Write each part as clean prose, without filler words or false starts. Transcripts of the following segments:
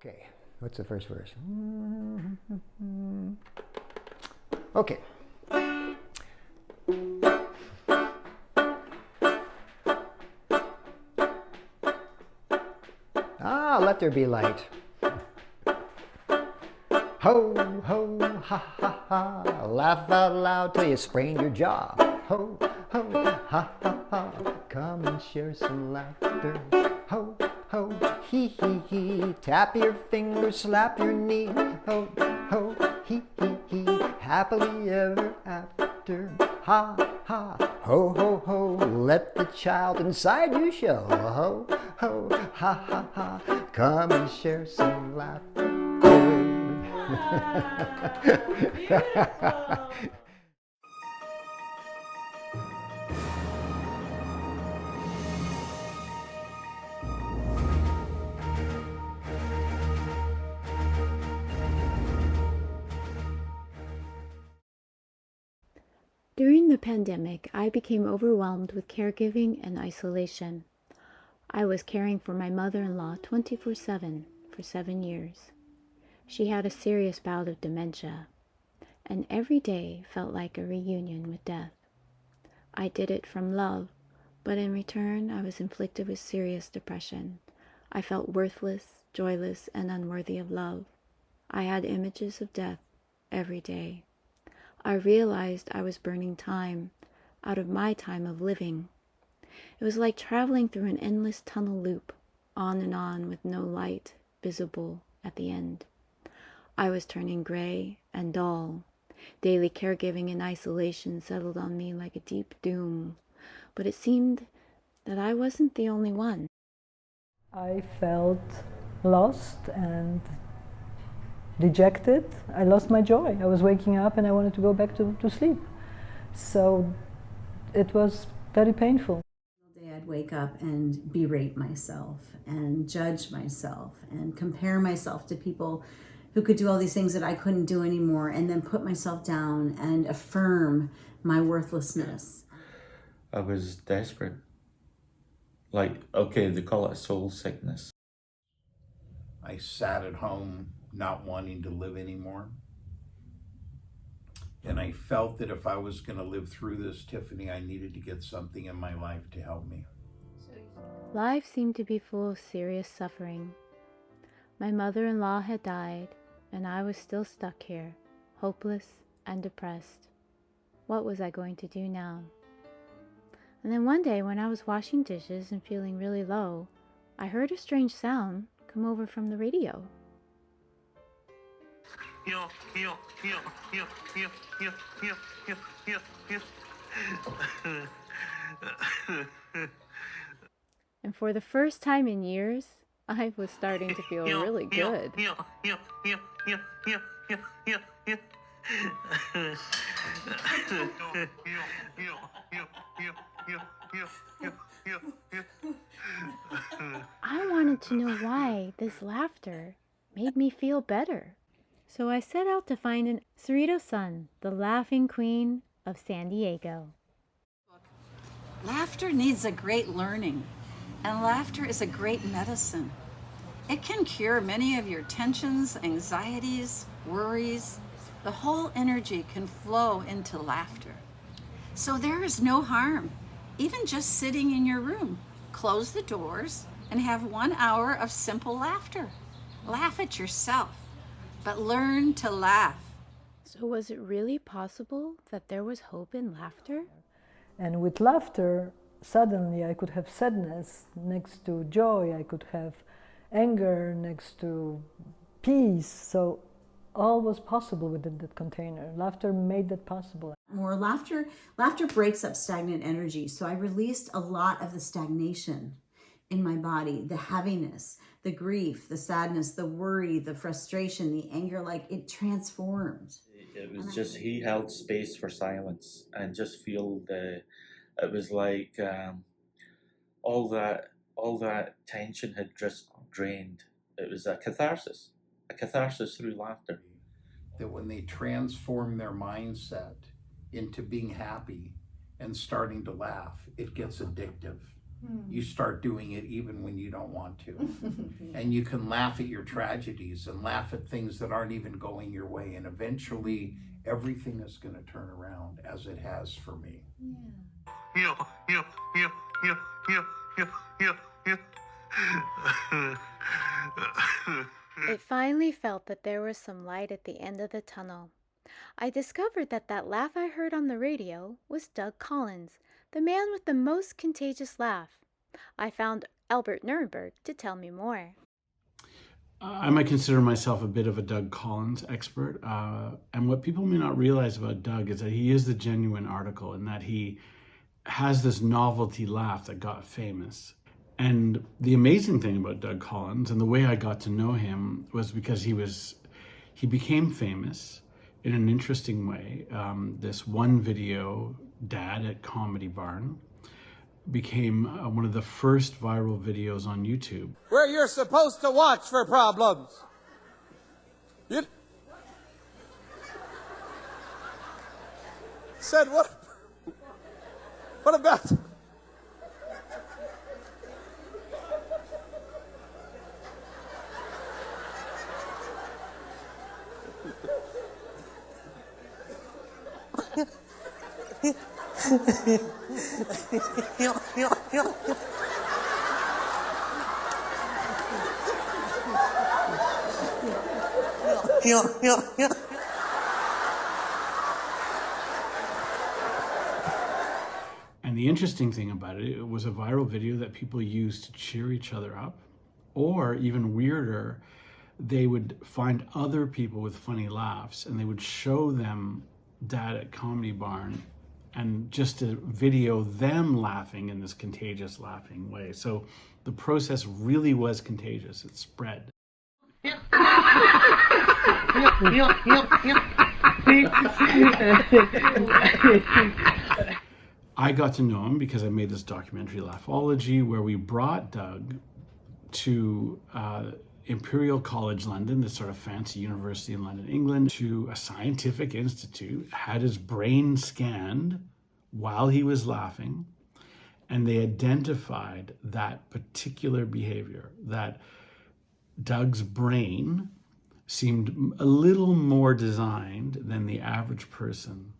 Okay, what's the first verse? Okay. Let there be light. Ho, ho, ha, ha, ha. Laugh out loud till you sprain your jaw. Ho, ho, ha, ha, ha. Come and share some laughter. Ho, ho, hee, hee, hee. Tap your fingers, slap your knee. Ho, ho, hee, hee, hee. Happily ever after. Ha, ha, ho, ho, ho. Let the child inside you show. Ho, ho, ha, ha, ha. Come and share some laughter. Beautiful. During the pandemic, I became overwhelmed with caregiving and isolation. I was caring for my mother-in-law 24/7 for 7 years. She had a serious bout of dementia, and every day felt like a reunion with death. I did it from love, but in return I was inflicted with serious depression. I felt worthless, joyless, and unworthy of love. I had images of death every day. I realized I was burning time out of my time of living. It was like traveling through an endless tunnel loop, on and on with no light visible at the end. I was turning gray and dull. Daily caregiving and isolation settled on me like a deep doom, but it seemed that I wasn't the only one. I felt lost and dejected. I lost my joy. I was waking up and I wanted to go back to sleep. So it was very painful. I'd wake up and berate myself and judge myself and compare myself to people who could do all these things that I couldn't do anymore, and then put myself down and affirm my worthlessness. I was desperate. Like, okay, they call it a soul sickness. I sat at home not wanting to live anymore. And I felt that if I was going to live through this, Tiffany, I needed to get something in my life to help me. Life seemed to be full of serious suffering. My mother-in-law had died, and I was still stuck here, hopeless and depressed. What was I going to do now? And then one day when I was washing dishes and feeling really low, I heard a strange sound come over from the radio. And for the first time in years, I was starting to feel really good. I wanted to know why this laughter made me feel better. So I set out to find an Cerrito-san, the laughing queen of San Diego. Laughter needs a great learning, and laughter is a great medicine. It can cure many of your tensions, anxieties, worries. The whole energy can flow into laughter. So there is no harm, even just sitting in your room. Close the doors and have 1 hour of simple laughter. Laugh at yourself, but learn to laugh. So was it really possible that there was hope in laughter? And with laughter, suddenly I could have sadness next to joy. I could have anger next to peace. So all was possible within that container. Laughter made that possible. More laughter breaks up stagnant energy. So I released a lot of the stagnation in my body, the heaviness, the grief, the sadness, the worry, the frustration, the anger. Like, it transformed. It was just, he held space for silence and just feel it was like all that tension had just drained. It was a catharsis through laughter. That when they transform their mindset into being happy and starting to laugh, it gets addictive. You start doing it even when you don't want to. And you can laugh at your tragedies and laugh at things that aren't even going your way. And eventually everything is going to turn around, as it has for me. It finally felt that there was some light at the end of the tunnel. I discovered that that laugh I heard on the radio was Doug Collins, the man with the most contagious laugh. I found Albert Nuremberg to tell me more. I might consider myself a bit of a Doug Collins expert. And what people may not realize about Doug is that he is the genuine article, and that he has this novelty laugh that got famous. And the amazing thing about Doug Collins, and the way I got to know him, was because he became famous in an interesting way. This one video, Dad at Comedy Barn, became one of the first viral videos on YouTube. Where you're supposed to watch for problems. You said what? What about? And the interesting thing about it, it was a viral video that people used to cheer each other up, or even weirder, they would find other people with funny laughs and they would show them Dad at Comedy Barn, and just to video them laughing in this contagious laughing way. So the process really was contagious. It spread. I got to know him because I made this documentary, Laughology, where we brought Doug to Imperial College London, this sort of fancy university in London, England, to a scientific institute, had his brain scanned while he was laughing, and they identified that particular behavior, that Doug's brain seemed a little more designed than the average person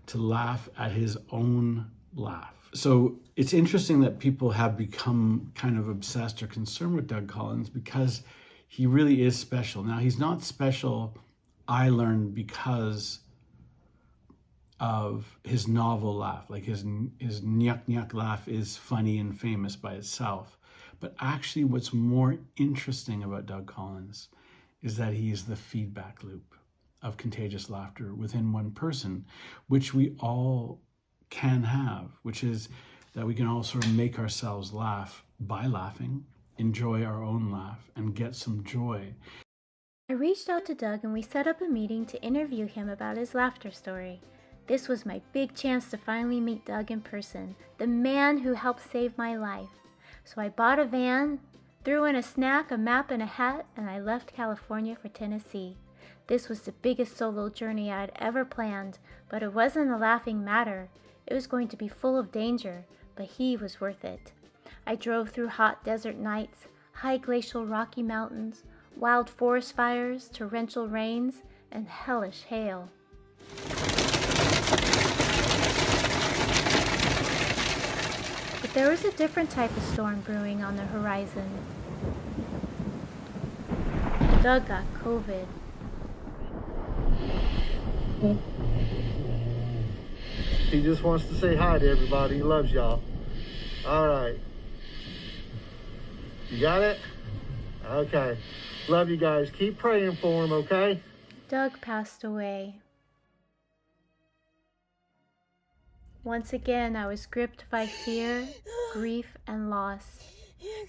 to laugh at his own laugh. So it's interesting that people have become kind of obsessed or concerned with Doug Collins because he really is special. Now, he's not special, I learned, because of his novel laugh. Like his nyuk nyuk laugh is funny and famous by itself. But actually what's more interesting about Doug Collins is that he is the feedback loop of contagious laughter within one person, which we all can have, which is that we can all sort of make ourselves laugh by laughing, enjoy our own laugh, and get some joy. I reached out to Doug and we set up a meeting to interview him about his laughter story. This was my big chance to finally meet Doug in person, the man who helped save my life. So I bought a van, threw in a snack, a map, and a hat, and I left California for Tennessee. This was the biggest solo journey I'd ever planned, but it wasn't a laughing matter. It was going to be full of danger, but he was worth it. I drove through hot desert nights, high glacial Rocky Mountains, wild forest fires, torrential rains, and hellish hail. But there was a different type of storm brewing on the horizon. Doug got COVID. He just wants to say hi to everybody. He loves y'all. All right. You got it? Okay. Love you guys. Keep praying for him, okay? Doug passed away. Once again, I was gripped by fear, grief, and loss.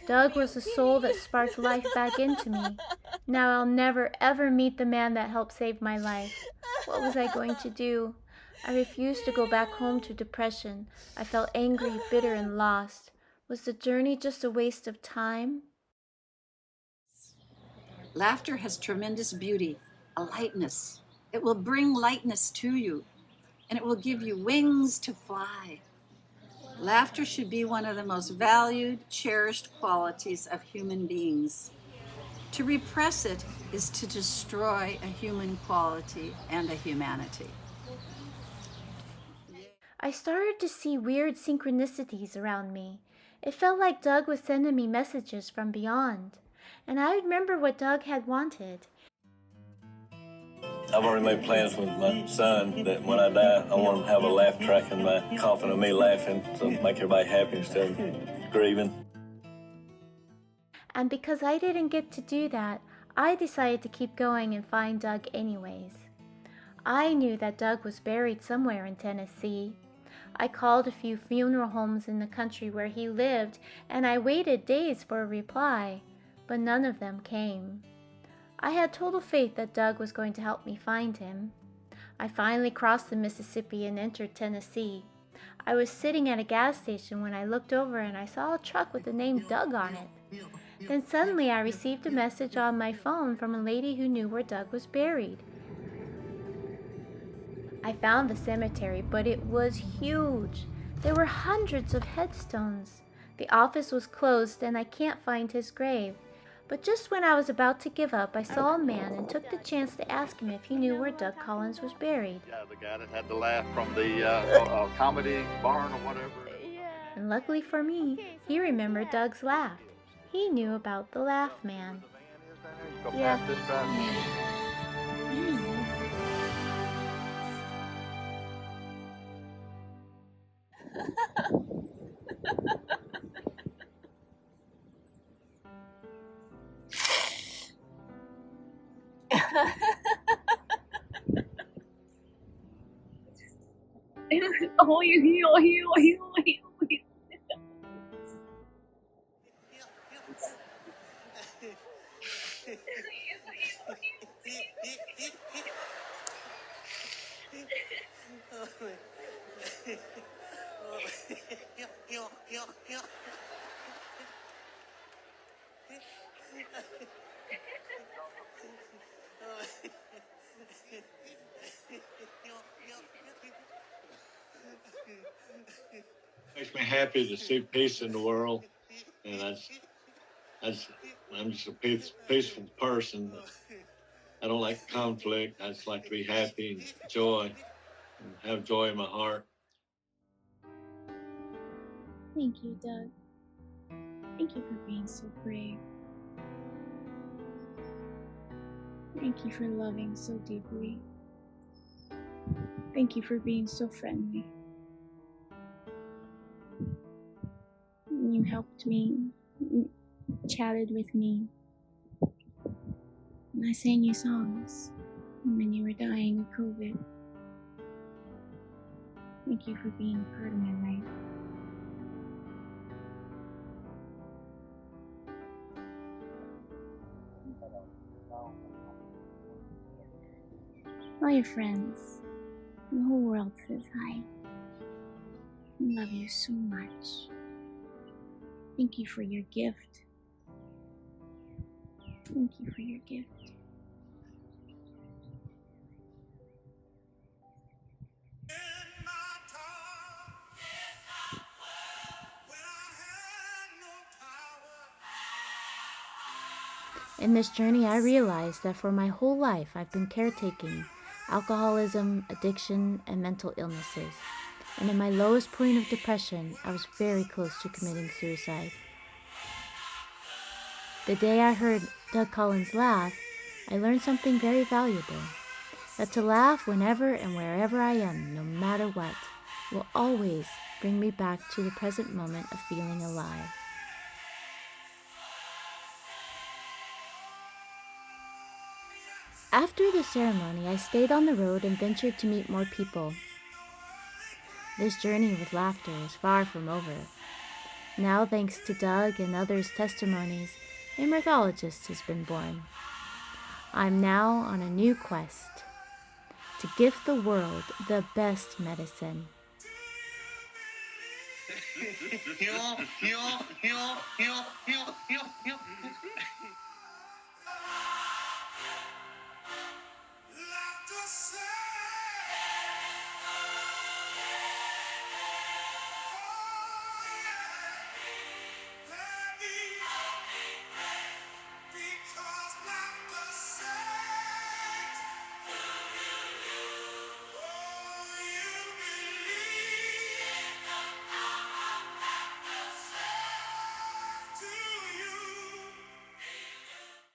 Doug was the soul that sparked life back into me. Now I'll never ever meet the man that helped save my life. What was I going to do? I refused to go back home to depression. I felt angry, bitter, and lost. Was the journey just a waste of time? Laughter has tremendous beauty, a lightness. It will bring lightness to you, and it will give you wings to fly. Laughter should be one of the most valued, cherished qualities of human beings. To repress it is to destroy a human quality and a humanity. I started to see weird synchronicities around me. It felt like Doug was sending me messages from beyond. And I remember what Doug had wanted. I've already made plans with my son that when I die, I want him to have a laugh track in my coffin of me laughing to make everybody happy instead of grieving. And because I didn't get to do that, I decided to keep going and find Doug anyways. I knew that Doug was buried somewhere in Tennessee. I called a few funeral homes in the country where he lived, and I waited days for a reply, but none of them came. I had total faith that Doug was going to help me find him. I finally crossed the Mississippi and entered Tennessee. I was sitting at a gas station when I looked over and I saw a truck with the name Doug on it. Then suddenly I received a message on my phone from a lady who knew where Doug was buried. I found the cemetery, but it was huge. There were hundreds of headstones. The office was closed and I can't find his grave. But just when I was about to give up, I saw a man and took the chance to ask him if he knew where Doug Collins was buried. Yeah, the guy that had the laugh from the comedy barn or whatever. And luckily for me, he remembered Doug's laugh. He knew about the laugh man. Yeah. Oh, you. Makes me happy to see peace in the world, and I'm just a peaceful person. I don't like conflict. I just like to be happy and joy, and have joy in my heart. Thank you, Doug. Thank you for being so brave. Thank you for loving so deeply. Thank you for being so friendly. You helped me, chatted with me, and I sang you songs when you were dying of COVID. Thank you for being part of my life. All your friends, the whole world says hi. I love you so much. Thank you for your gift. Thank you for your gift. In this journey, I realized that for my whole life, I've been caretaking alcoholism, addiction, and mental illnesses. And in my lowest point of depression, I was very close to committing suicide. The day I heard Doug Collins laugh, I learned something very valuable. That to laugh whenever and wherever I am, no matter what, will always bring me back to the present moment of feeling alive. After the ceremony, I stayed on the road and ventured to meet more people. This journey with laughter is far from over. Now, thanks to Doug and others' testimonies, a mirthologist has been born. I'm now on a new quest to give the world the best medicine.